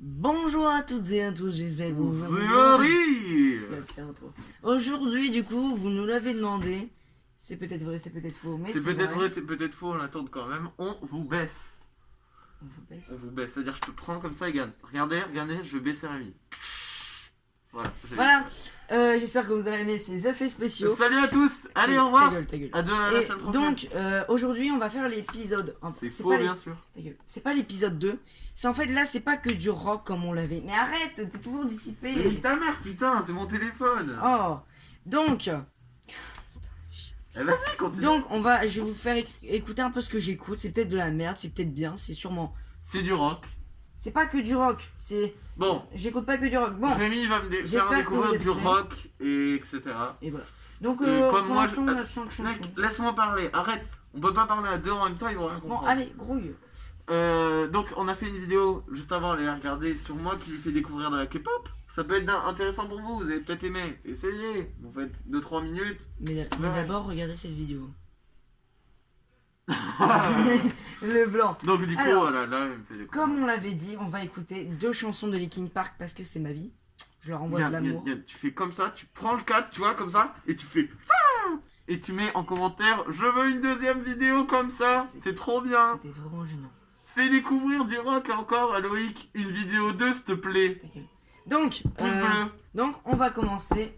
Bonjour à toutes et à tous, j'espère que vous Aujourd'hui, du coup, vous nous l'avez demandé. C'est peut-être vrai, c'est peut-être faux, mais c'est peut-être vrai, c'est peut-être faux, on attend quand même. On vous baisse. On vous baisse. On vous baisse, c'est-à-dire je te prends comme ça et gagne. Regardez, je vais baisser Rémi. Voilà, j'espère que vous avez aimé ces effets spéciaux. Salut à tous, allez au revoir. Ta gueule. À la semaine prochaine. Donc, aujourd'hui, on va faire l'épisode. C'est faux, bien sûr. Ta gueule. C'est pas l'épisode 2. C'est en fait là, c'est pas que du rock comme on l'avait. Mais arrête, t'es toujours dissipé. Mais ta mère, putain, c'est mon téléphone. Oh, donc. Vas-y, continue. Donc, je vais vous faire écouter un peu ce que j'écoute. C'est peut-être de la merde, c'est peut-être bien, c'est sûrement. C'est du rock. C'est pas que du rock, c'est. Bon. J'écoute pas que du rock. Bon. Rémi va me faire découvrir du rock, et etc. Et voilà. Donc, comme pour moi, l'instant, on a 5 chansons. Mec, laisse-moi parler, arrête. On peut pas parler à deux en même temps, ils vont rien comprendre. Bon, allez, grouille. Donc, on a fait une vidéo juste avant, allez la regarder, sur moi qui lui fait découvrir de la K-pop. Ça peut être intéressant pour vous, vous allez peut-être aimer. Essayez, vous faites 2-3 minutes. Mais d'abord, regardez cette vidéo. Le blanc. Donc du coup, alors, voilà, là, il me fait découvrir. Comme on l'avait dit, on va écouter 2 chansons de Linkin Park parce que c'est ma vie. Je leur envoie de l'amour. Tu fais comme ça, tu prends le 4, tu vois, comme ça, et tu fais... Et tu mets en commentaire, je veux une deuxième vidéo comme ça, c'est trop bien. C'était vraiment gênant. Fais découvrir du rock encore à Loïc, une vidéo 2 s'il te plaît. Donc, pouce bleu. Donc, on va commencer.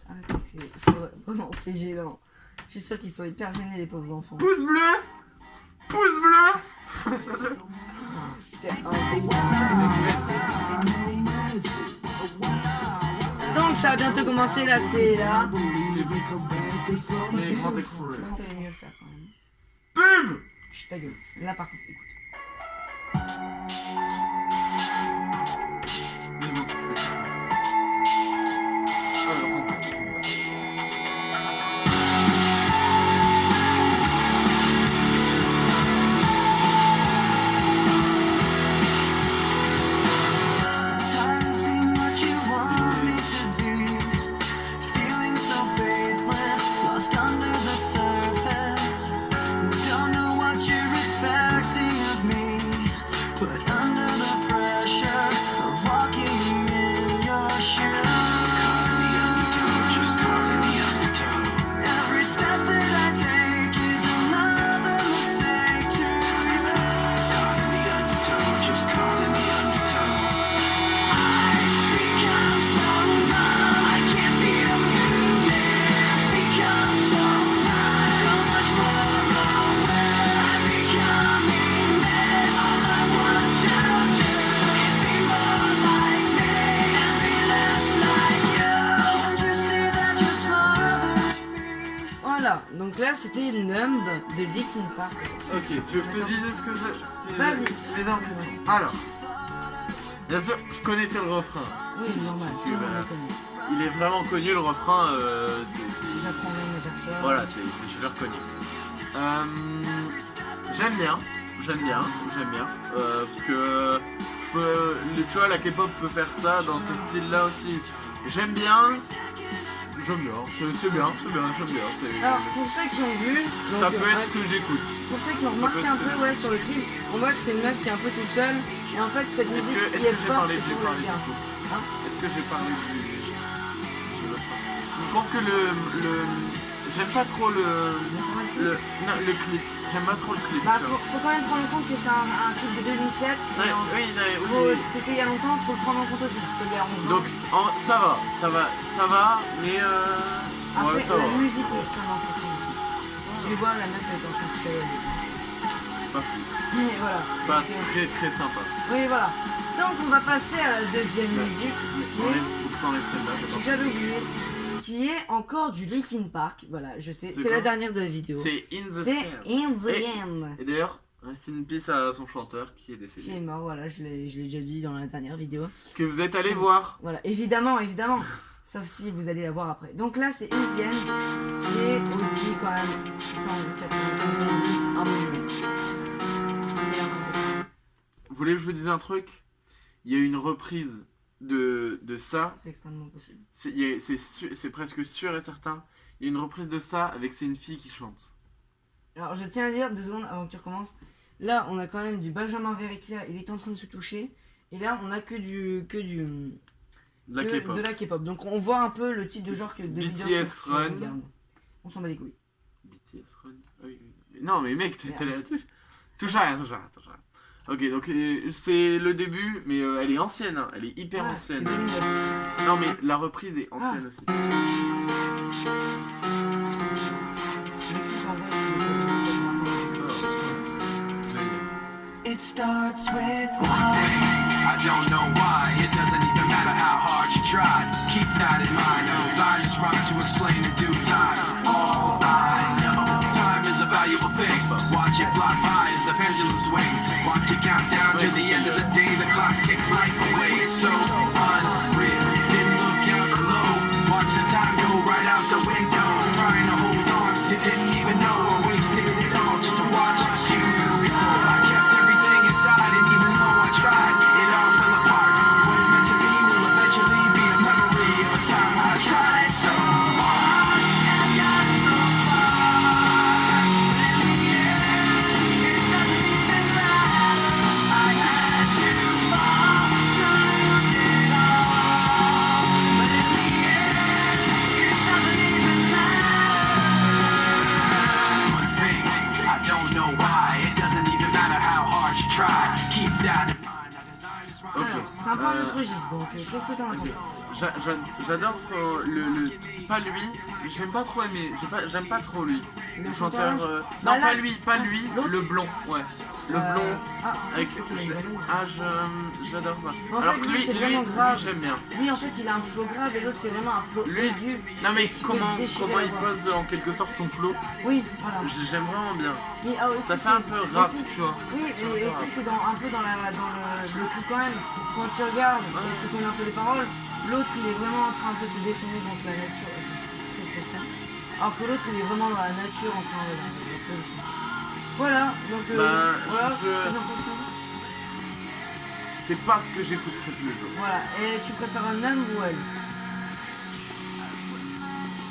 Arrête, vraiment, c'est gênant. Je suis sûr qu'ils sont hyper gênés, les pauvres enfants. Pouce bleu. Pouce bleu. Donc, ça va bientôt commencer, là, c'est là. Mais grand écran. Je pense qu'elle mieux le faire quand même. Pub. Chut, ta gueule. Là, par contre, écoute. Donc là, c'était Numb de Linkin Park. Ok, je te dis ce que j'ai. Vas-y. Les impressions. Alors, bien sûr, je connaissais le refrain. Oui, normal. Tout le monde le connaît. Il est vraiment connu le refrain. J'apprends même à personne. Voilà, c'est super connu. J'aime bien. Parce que tu vois, la K-pop peut faire ça dans ce style-là aussi. J'aime bien. C'est bien. Alors, pour ceux qui ont vu... Ça peut être ce que j'écoute. Pour ceux qui ont remarqué un peu sur le clip, on voit que c'est une meuf qui est un peu toute seule. Et en fait, cette musique qui est forte, c'est pour le dire. Est-ce que j'ai parlé du... Je trouve que j'aime pas trop le clip. J'aime pas trop le clip. Bah, faut quand même prendre en compte que c'est un clip de 2007. Oui. C'était il y a longtemps, faut le prendre en compte aussi. C'était il y a 11 ans. Donc, ça va, mais après, ouais, ça va. La musique est extrêmement importante aussi. Je vois la meuf elle est en train de se tailler. C'est pas fou. Mais voilà. C'est pas très sympa. Oui, voilà. Donc, on va passer à la deuxième musique. Faut que t'enlèves celle-là. J'avais oublié. Qui est encore du Linkin Park. Voilà, je sais. C'est la dernière de la vidéo. C'est In the End. Et d'ailleurs, rest in peace à son chanteur qui est décédé. Qui est mort, voilà, je l'ai déjà dit dans la dernière vidéo. Que vous êtes allé voir. Voilà, évidemment. Sauf si vous allez la voir après. Donc là, c'est In the End, qui est aussi quand même 695 000 vues, un monument. Vous voulez que je vous dise un truc? Il y a une reprise de ça. C'est extrêmement possible. C'est presque sûr et certain. Il y a une reprise de ça avec c'est une fille qui chante. Alors je tiens à dire 2 secondes avant que tu recommences. Là on a quand même du Benjamin Verrecchia, il est en train de se toucher. Et là, on a que De la de K-pop. la K-pop. Donc on voit un peu le type de genre que de vidéos BTS qu'on Run. regarde. On s'en bat les couilles. BTS Run. Ah oui, oui. Non, mais mec, t'es là. Touche à rien. Ok, donc c'est le début, mais elle est ancienne, hein. Elle est hyper Ah, c'est ancienne. 2009. Non, mais la reprise est ancienne aussi. Le clip en vrai, c'est It starts with I don't know why. It doesn't even matter how hard you try. Keep that in mind. As I just rhyme to explain in due time. All I know, time is a valuable thing, but watch it fly by as the pendulum swings. Watch it count down to the end of the day. The clock takes life away. It's so unreal. Didn't look out below. Watch the time go right out the window. Trying to hold on to didn't even know I wasted it all just to watch you go. I kept everything inside, and even though I tried, it all fell apart. What it meant to be will eventually be a memory of a time I tried so hard and got so far. But in the end, it doesn't even matter. I had to fall to lose it all. But in the end, it doesn't even matter. One thing, I don't know why. It doesn't even matter how hard you try. Keep that in mind. I designed this rhyme. Ok. Alors, c'est un peu un autre registre, donc qu'est-ce que t'en as pensé? J'adore pas lui, j'aime pas trop aimer, j'aime pas trop lui, le chanteur, Bah non là- pas lui, l'autre le blond, ouais, le blond, avec, ok, il a une j'adore pas, En alors fait, que lui, c'est vraiment lui grave. j'aime bien, Lui, en fait, il a un flow grave et l'autre, c'est vraiment un flow lui, aigu. non mais qui peut comment déchirer il la voix. pose en quelque sorte son flow, Oui, voilà. j'aime vraiment bien, Mais, aussi, ça fait un peu rap, aussi- tu vois. Oui, mais aussi, c'est un peu dans le clip quand même. Quand tu regardes et tu connais un peu les paroles, l'autre, il est vraiment en train de se déchaîner contre la nature. C'est très très fort. Alors que l'autre, il est vraiment dans la nature en train de poser son. Voilà, donc Bah, voilà, je- j'ai l'impression. C'est pas ce que j'écouterai tous les jours. Voilà, et tu préfères un homme ou elle?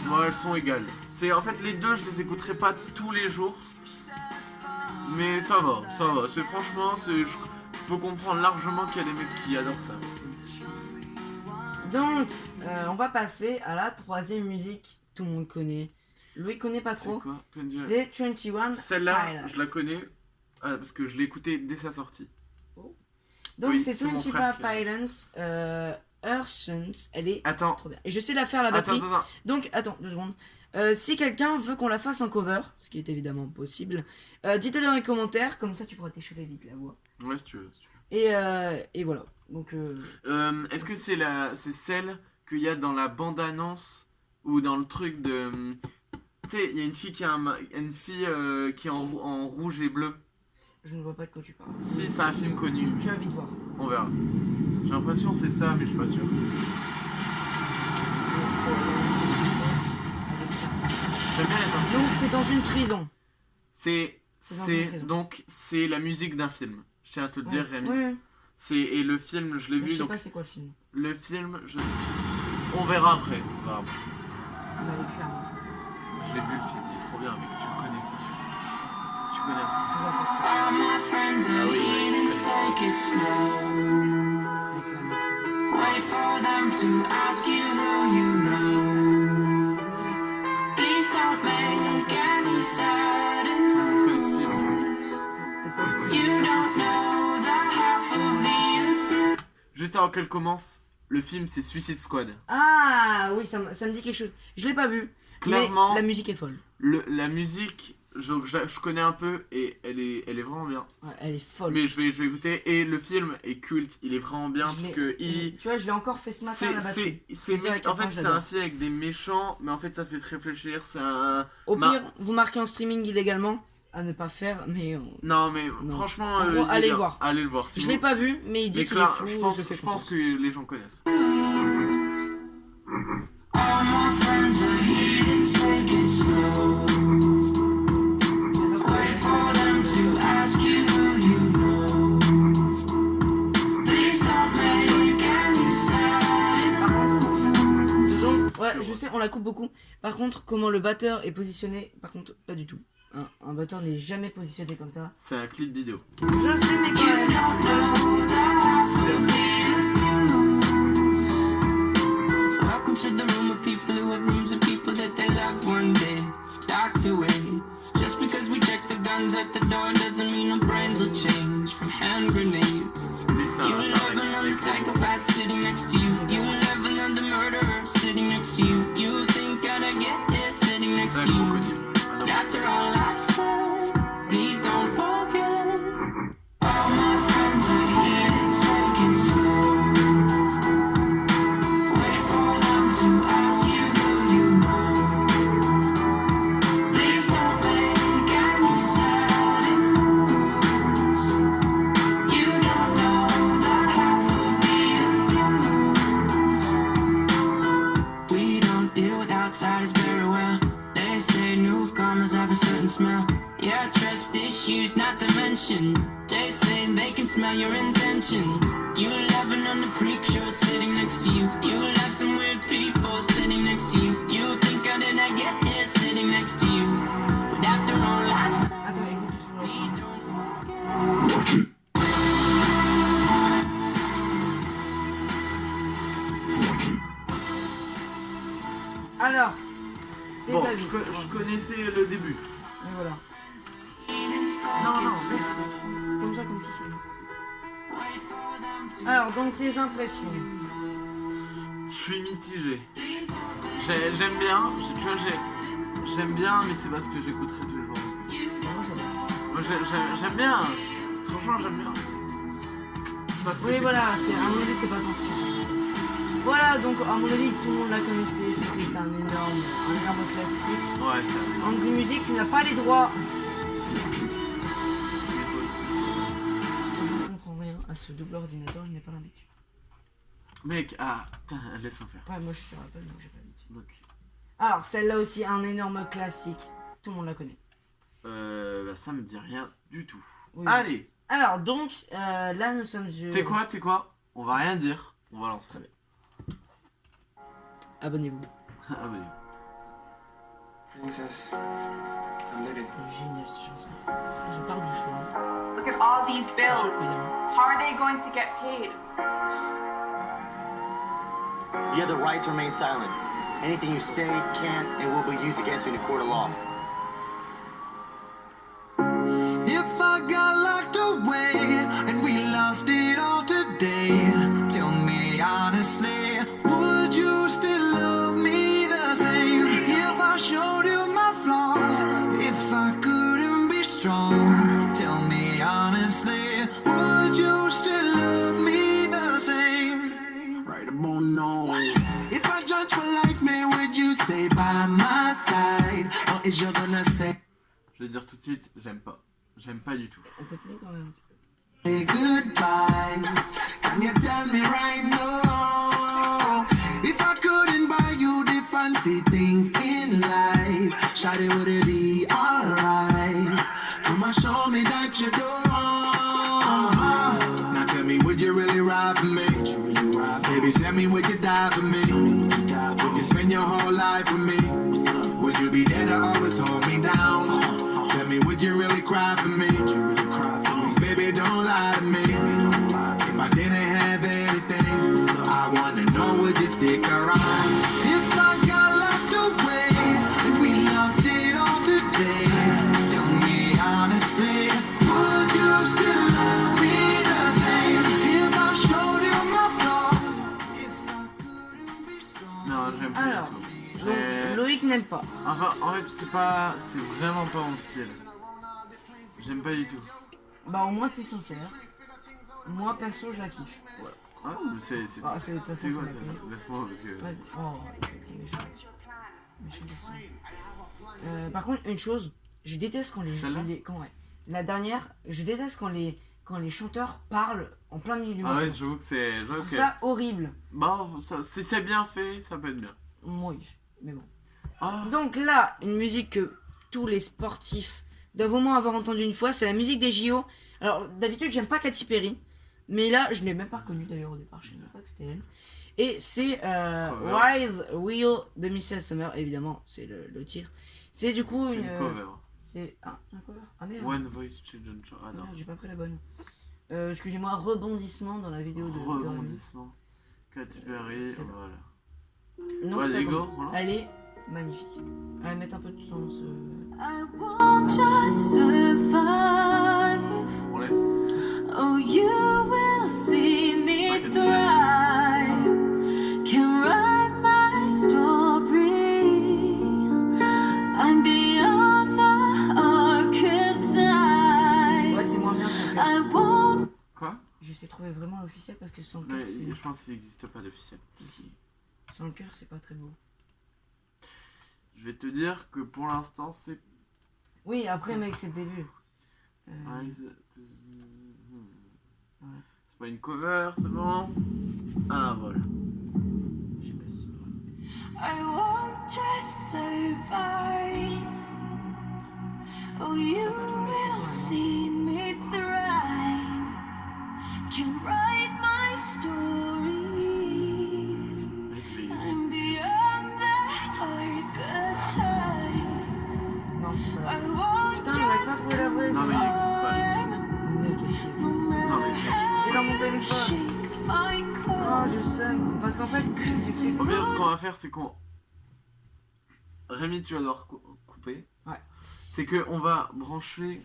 Moi, elles sont égales. En fait, les deux, je les écouterai pas tous les jours. Mais ça va. Franchement, je peux comprendre largement qu'il y a des mecs qui adorent ça. Donc, on va passer à la troisième musique. Tout le monde connaît. Louis connaît pas C'est trop. quoi C'est 21 Celle-là, Pilots. je la connais parce que je l'ai écoutée dès sa sortie. Donc Oui, c'est c'est mon 21 frère qui Pilots. Earthsons, elle est Attends, trop bien. Et je sais la faire la batterie. attends. Donc, attends, 2 secondes. Si quelqu'un veut qu'on la fasse en cover, ce qui est évidemment possible, dites-le dans les commentaires, comme ça tu pourras t'échauffer vite la voix. Ouais, si tu veux. Et voilà. Donc, Est-ce que c'est celle qu'il y a dans la bande-annonce ou dans le truc de... Tu sais, il y a une fille qui est en rouge et bleu. je ne vois pas de quoi tu parles. Si, c'est un film connu. Tu vas vite voir. On verra. J'ai l'impression que c'est ça, mais je suis pas sûr. J'aime bien les infos. Donc, c'est dans une prison. C'est dans une prison. donc c'est la musique d'un film. Je tiens à te le dire, Rémi. Oui. Et le film, je l'ai Mais vu. je sais Donc pas c'est quoi le film. le film, on verra après. On avait clairement. Je l'ai vu le film, il est trop bien, mec. Tu le connais, c'est sûr. Tu connais un petit Je vois pas trop. All my friends are Ah oui, heathens, je connais. take it slow. Avec la meuf. Wait for them to ask you who you know. Please don't make any sudden Je connais ce film. moves. Peut-être pas le film. You don't know the half of the Juste avant qu'elle commence, le film c'est Suicide Squad. Ah oui, ça me dit quelque chose. Je l'ai pas vu. Clairement. Mais la musique est folle. La musique, je connais un peu et elle est vraiment bien. Ouais, elle est folle. Mais je vais écouter. Et le film est culte, il est vraiment bien Je parce l'ai- que il. Tu vois, je l'ai encore fait ce matin à la batterie. C'est Je te dis à quel en point fait je c'est l'adore. un film avec des méchants, mais en fait ça fait te réfléchir. C'est un. Au Ma- pire, vous marquez en streaming illégalement, à ne pas faire, mais Non mais Non. franchement, En gros, il est allez bien. le voir. Allez le voir. Si je vous- l'ai pas vu, mais il dit Mais qu'il est clair, fou. je le pense fais que confiance. les gens connaissent. All my friends are heathens, take it slow. Wait for them to ask you who you know. Please don't make any sudden Donc, ouais, je sais, on la coupe beaucoup. Par contre, comment le batteur est positionné, par contre, pas du tout. Un batteur n'est jamais positionné comme ça. C'est un clip vidéo. Je sais, mais quand You même. don't know the half of home to the room of people who have rooms of people that they love one day docked away. Just because we check the guns at the door doesn't mean our brains will change from hand grenades. Lui, ça You va love pareil. another psychopath sitting next to you. You love another murderer sitting next to you. You think I'd get here sitting next C'est to trop you. connu. Ah non. But after all I've said, please don't forget. All my friends are here, take it slow. Wait for them to ask you who you know. Please don't make any sudden moves. You don't know the half of the abuse. We don't deal with outsiders very well. They say newcomers have a certain smell. Yeah, trust issues not to mention. They say they can smell your intentions. You laughing on the freak show sitting next to you. You laugh some weird people sitting next to you. You think I did not get here sitting next to you. But after all I've said, Attends, écoute juste pour le please refrain. don't forget. Alors, tes Bon, avis. je connaissais le début. Mais voilà. Non, non, Comme ça, celui-là. Alors, donc tes impressions. je suis mitigé. J'aime bien, tu vois, j'aime bien, mais c'est parce que j'écouterai tous les jours. Moi, j'adore. Moi, j'aime bien. Franchement, j'aime bien. C'est parce que Oui, j'écoute. voilà, à mon avis, c'est pas ton style. Voilà, donc à mon avis, tout le monde la connaissait. C'est un énorme classique. Ouais, c'est Andy Music n'a pas les droits. Je ne comprends rien à ce double ordinateur, je n'ai pas l'habitude. Mec, ah, putain, laisse-moi faire. Ouais, moi je suis sur Apple, donc j'ai pas l'habitude. Donc, Alors, celle-là aussi, un énorme classique. Tout le monde la connaît. bah, ça me dit rien du tout. Oui. Allez, Alors, donc, là, nous sommes... tu sais quoi On va rien dire, on va lancer. Abonnez-vous. Ah bah, Princess, I'm leaving. Génial cette chanson. Je pars du show. Look at all these Je bills. fais bien. How are they going to get paid? You have the right to remain silent. Anything you say can and will be used against you in a court of law. If I got locked away and we lost it all today, tell me honestly, would you still love me the same? If I showed you my flaws, if I couldn't be strong, tell me honestly, would you still love me the same? Right about now. If I judge for life, man, would you stay by my side? Or is you gonna say je vais dire tout de suite, j'aime pas. J'aime pas du tout. On continue quand même un petit peu. say goodbye? Can you tell me right now? If I couldn't buy you the fancy things in life, shawty, would it be alright? Come and show me that you do. Now tell me, would you really ride for me? Baby, tell me, would you die for me? Would you spend your whole life with me? Would you be there to always hold me down? Tell me, would you really cry for me? Baby, don't lie to me. If I didn't have anything, I wanna know, would you stick around? If I got locked away and we lost it all today, tell me honestly, would you still love me the same? If I showed you my flaws, if I couldn't be strong. Non, j'aime pas Alors, du tout. donc, Loïc n'aime pas. Enfin, en fait, c'est vraiment pas mon style. J'aime pas du tout. Bah, au moins, t'es sincère. Moi, perso, je la kiffe. Ah, mais c'est Ah, c'est- ça, c'est quoi ma ça? playlist. Laisse-moi parce que. Ouais, oh, méchant. Méchant garçon. Par contre, une chose, je déteste quand Celle-là ouais. La dernière, je déteste quand les chanteurs parlent en plein milieu du Ah morceau. ouais, j'avoue que c'est. Je j'avoue trouve que- ça horrible. Bon, si c'est bien fait, ça peut être bien. Oui, mais bon. Ah, Donc là, une musique que tous les sportifs doivent au moins avoir entendue une fois, c'est la musique des JO. Alors d'habitude, j'aime pas Katy Perry, mais là, je l'ai même pas reconnue d'ailleurs au départ, je savais pas que c'était elle. Et c'est Cover. Wise Will 2016 Summer, évidemment, c'est le titre. C'est du coup c'est une. une cover. C'est un cover. Ah merde. One Voice Children Show. Ah non. Merde, j'ai pas pris la bonne. Excusez-moi, rebondissement dans la vidéo de Rémi. Rebondissement. Katy Perry, C'est bon. voilà. Non, Ouais, ça les gars, commence. voilà. Elle est magnifique. Elle va mettre un peu de sens. I won't just survive. On laisse. Oh, you will see me thrive. Can write my story. I'm beyond the archetype. Ouais, c'est moins bien son cœur. I won't. Quoi? Je sais trouver vraiment l'officiel parce que sans le Mais cœur, c'est... je pense qu'il n'existe pas d'officiel. Sans le cœur, c'est pas très beau. Je vais te dire que pour l'instant, c'est. Oui, après, mec, c'est le début. C'est pas une cover, c'est bon. Ah, voilà. Je sais pas si... I won't just survive. Oh, you will see me thrive. Can write my story. Avec les. I'm beyond the archetype. Non, c'est pas I là. won't Putain, j'arrive pas à trouver la vraie. Non, mais il n'existe pas, je pense. Mec, elle fait- Non, mais. c'est dans mon téléphone. my Oh, core. je sais. Parce qu'en fait, je vous explique. Au pire, ce qu'on va faire, c'est qu'on. Rémi, tu vas devoir couper. Ouais. C'est qu'on va brancher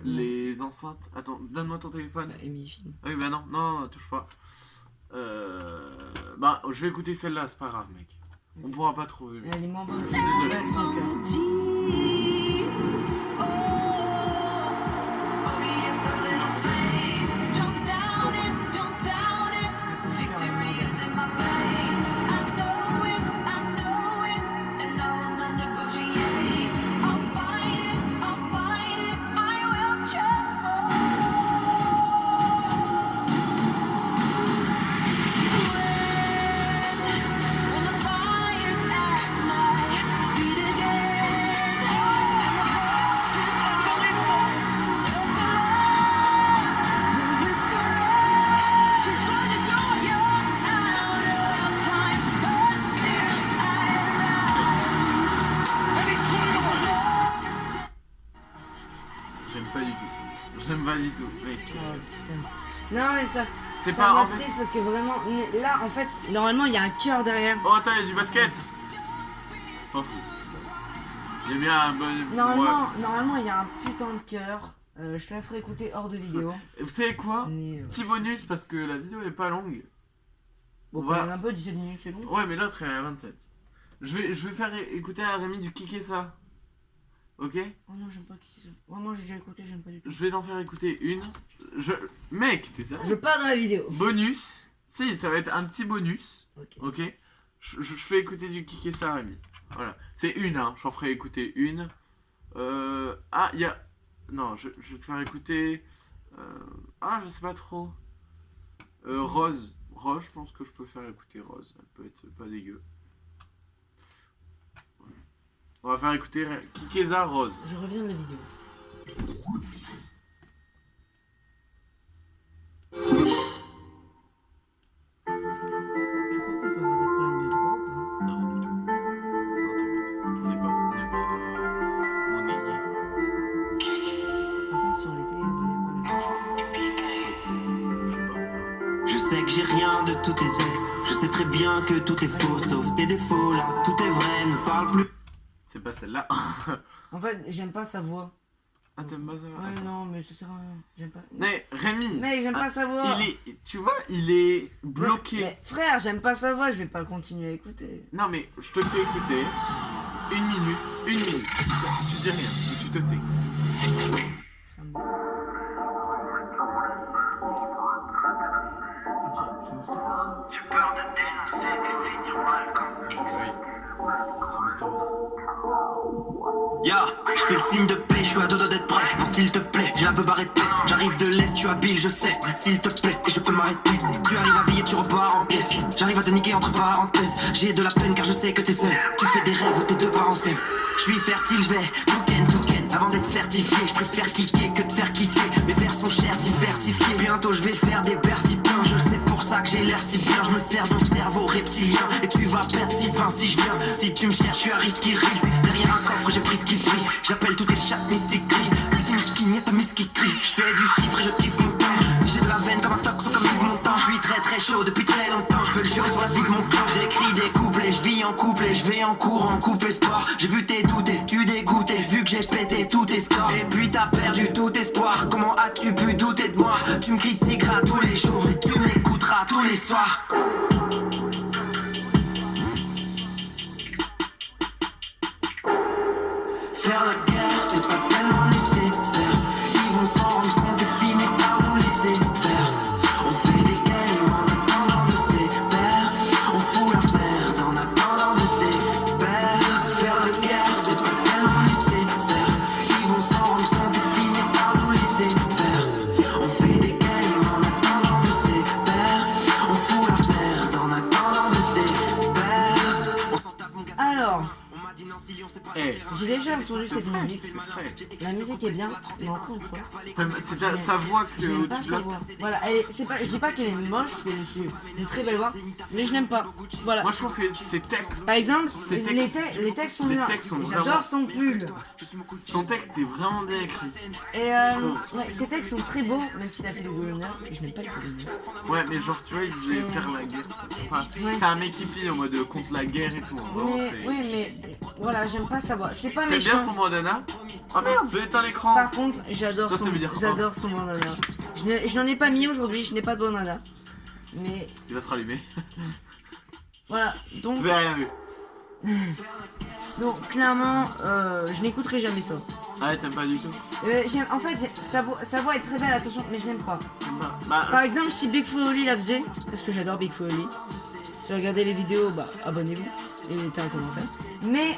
les enceintes. Attends, donne-moi ton téléphone. Amy film. Ah oui, bah non, non, touche pas. Bah, je vais écouter celle-là, c'est pas grave, mec. On pourra pas trouver. Elle est moins bonne. Désolé. Elle sans le cœur. Oh, yes, a little flame. Don't doubt it, don't doubt it. Victory is in my veins. I know it, and I will not negotiate. I'll fight it, I will transform. When the fire's at my feet again, and the voices falling so the whisperer, she's going to draw you out of time, but still I rise. And he's J'aime pas du tout. J'aime pas du tout, mec. Oh, putain. Non, mais ça. C'est ça pas. En fait. m'attriste parce que vraiment. Là, en fait, normalement, il y a un cœur derrière. Oh, attends, il y a du basket. Pas fou. J'aime bien un bon. Normalement, il y a un putain de cœur. Je te la ferai écouter hors de vidéo. Vous savez quoi? Mais, Petit bonus parce que la vidéo est pas longue. bon, on quand va- même un peu, 17 minutes, c'est bon. Ouais, mais l'autre elle est à 27. Je vais faire écouter à Rémi du Kiki ça. Ok? Oh non, j'aime pas qui ça. Vraiment, j'ai déjà écouté, j'aime pas du tout. Je vais t'en faire écouter une. Mec, t'es sérieux? Je veux pas dans la vidéo. Bonus. Si, ça va être un petit bonus. Ok. Ok? Je fais écouter du Kiki ça à Rémi. Voilà. C'est une, hein. J'en ferai écouter une. Ah, il y a. Non, je vais te faire écouter. Ah, je sais pas trop. Rose. Rose, je pense que je peux faire écouter Rose. Elle peut être pas dégueu. Voilà. On va faire écouter Kikeza Rose. Je reviens de la vidéo. Tu crois qu'on peut avoir des problèmes de droit ou pas? Non, du tout. Non, t'inquiète. On n'est pas monnaie. Par contre, sur l'été, il y a des problèmes. Je sais pas, on va. Je sais que j'ai rien de tous tes ex. Je sais très bien que tout est faux, sauf tes défauts là. Tout est vrai, ne parle plus. C'est pas celle-là. En fait, j'aime pas sa voix. Ah, t'aimes pas ça? Ouais, non, mais ça sert à rien. J'aime pas. Mais Rémi, Mec, j'aime pas sa voix. tu vois, il est bloqué. Mais frère, j'aime pas sa voix, je vais pas continuer à écouter. Non mais je te fais écouter. Une minute. Tu dis rien, tu te tais. Ça me- C'est une story, ça. J'ai peur de dénoncer et finir mal comme Oui. C'est Mister V. Ya, je fais le signe de paix, je suis à deux doigts d'être prêt. Non, s'il te plaît, j'ai la peu barrée de peste. J'arrive de l'Est, tu habilles, je sais. Dis s'il te plaît, et je peux m'arrêter. Tu arrives habillé, tu repars en pièces. J'arrive à te niquer entre parenthèses. J'ai de la peine car je sais que t'es seul. Tu fais des rêves où tes deux parents s'aiment. Je suis fertile, je vais tout ken. Avant d'être certifié, je préfère kicker que de faire kiffer. Mes vers sont chers, diversifiés. Bientôt je vais faire des persipins. Je sais pour ça que j'ai l'air si bien. Je me sers de mon cerveau reptilien. Et tu vas perdre 6-20 si je viens. Si tu me cherches, je suis à risque reels. Derrière un coffre, j'ai pris ce qui brille. J'appelle toutes les chattes mystiques. Petit miskin, y'a ta miss qui crie. Je fais du chiffre et je kiffe mon temps. J'ai de la veine comme un toxo, comme Yves Montand. Je suis très très chaud depuis très longtemps. Je peux le jurer sur la vie de mon clan. J'écris des couplets, je vis en couplet, je vais en cours, en couple espoir. J'ai vu tes doutes et tu dégoûté, vu que j'ai pété tous tes scores. Et puis t'as perdu tout espoir, comment as-tu pu douter de moi? Tu me critiqueras tous les jours, mais tu m'écouteras tous les soirs. Faire la guerre, c'est pas tellement nécessaire. Ils vont s'en rendre compte et finir par nous laisser faire. On fait des games en attendant de se perdre. On fout la merde en attendant de se perdre. Faire la guerre, c'est pas tellement nécessaire. Ils vont s'en rendre compte et finir par nous laisser faire. On fait des games en attendant de se perdre. On fout la merde en attendant de se perdre. On s'en tape mon gars. Alors, On m'a dit non, si on sait pas. Eh, j'ai déjà entendu cette musique. c'est frais. La musique est bien, mais encore une fois, C'est sa voix que je n'aime pas tu sa l'as. voix. Voilà, c'est pas, je dis pas qu'elle est moche, c'est une très belle voix, mais je n'aime pas. Voilà. Moi je trouve que ses textes, Par exemple, Ces les textes sont les bien. textes sont J'adore vraiment- son pull. son texte est vraiment bien écrit. Et ouais, ses textes sont très beaux, même s'il a fait des Goldeners. Et je n'aime pas les Goldeners. Ouais, mais genre tu vois, il disait faire la guerre. Enfin, Ouais. c'est un mec qui file en mode contre la guerre et tout. Hein, vraiment, Mais c'est- oui, mais voilà, j'aime pas sa voix. C'est pas T'aimes bien méchant. son bandana? Oh merde, j'ai éteint l'écran. Par contre, j'adore Ça, ça son, veut dire quoi? j'adore son bandana. Je n'en ai pas mis aujourd'hui, je n'ai pas de bandana. Mais Il va se rallumer. voilà, donc, Vous avez rien vu. donc clairement, je n'écouterai jamais ça. Ah ouais, t'aimes pas du tout? En fait, sa voix est très belle, attention, mais je n'aime pas. T'aimes pas? Bah, Par exemple, si Big Flo Oli la faisait, parce que j'adore Big Flo Oli, si vous regardez les vidéos, bah abonnez-vous et mettez un commentaire. Mais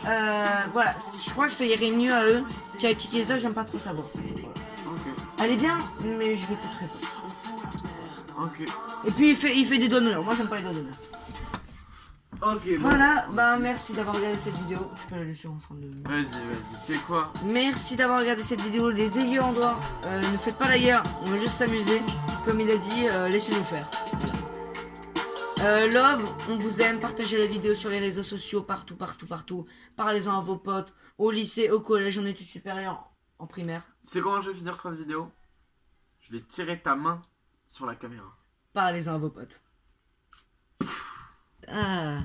voilà, je crois que ça irait mieux à eux qu'à Kiki ça, j'aime pas trop sa voix. ok. Elle est bien, mais je l'écouterai pas. Ok. Et puis il fait des doigts d'honneur, moi j'aime pas les doigts d'honneur. Ok, bon. Voilà, bah merci d'avoir regardé cette vidéo. Tu peux la laisser en fin de... Vas-y, tu sais quoi? Merci d'avoir regardé cette vidéo, les ailiers en droit. Ne faites pas la guerre, on va juste s'amuser. Comme il a dit, laissez-nous faire. Voilà. Love, on vous aime, partagez la vidéo sur les réseaux sociaux, partout. Parlez-en à vos potes, au lycée, au collège, en études supérieures, en primaire. Tu sais comment je vais finir cette vidéo? Je vais tirer ta main sur la caméra. Parlez-en à vos potes. Ah.